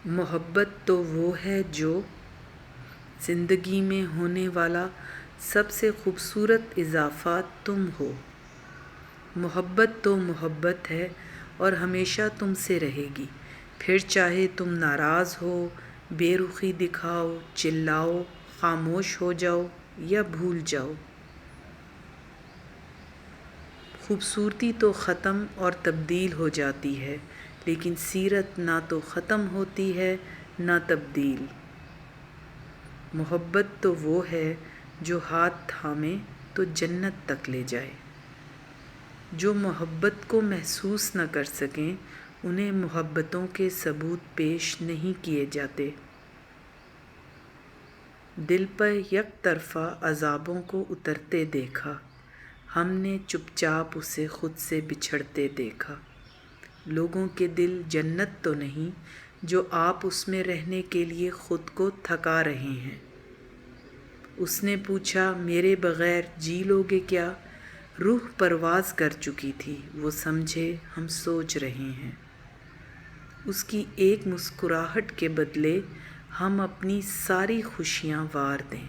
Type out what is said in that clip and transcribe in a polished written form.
محبت تو وہ ہے جو زندگی میں ہونے والا سب سے خوبصورت اضافہ تم ہو۔ محبت تو محبت ہے اور ہمیشہ تم سے رہے گی، پھر چاہے تم ناراض ہو، بے رخی دکھاؤ، چلاؤ، خاموش ہو جاؤ یا بھول جاؤ۔ خوبصورتی تو ختم اور تبدیل ہو جاتی ہے، لیکن سیرت نہ تو ختم ہوتی ہے نہ تبدیل۔ محبت تو وہ ہے جو ہاتھ تھامے تو جنت تک لے جائے۔ جو محبت کو محسوس نہ کر سکیں انہیں محبتوں کے ثبوت پیش نہیں کیے جاتے۔ دل پر یک طرفہ عذابوں کو اترتے دیکھا، ہم نے چپ چاپ اسے خود سے بچھڑتے دیکھا۔ لوگوں کے دل جنت تو نہیں جو آپ اس میں رہنے کے لیے خود کو تھکا رہے ہیں۔ اس نے پوچھا میرے بغیر جی لوگے کیا؟ روح پرواز کر چکی تھی، وہ سمجھے ہم سوچ رہے ہیں۔ اس کی ایک مسکراہٹ کے بدلے ہم اپنی ساری خوشیاں وار دیں۔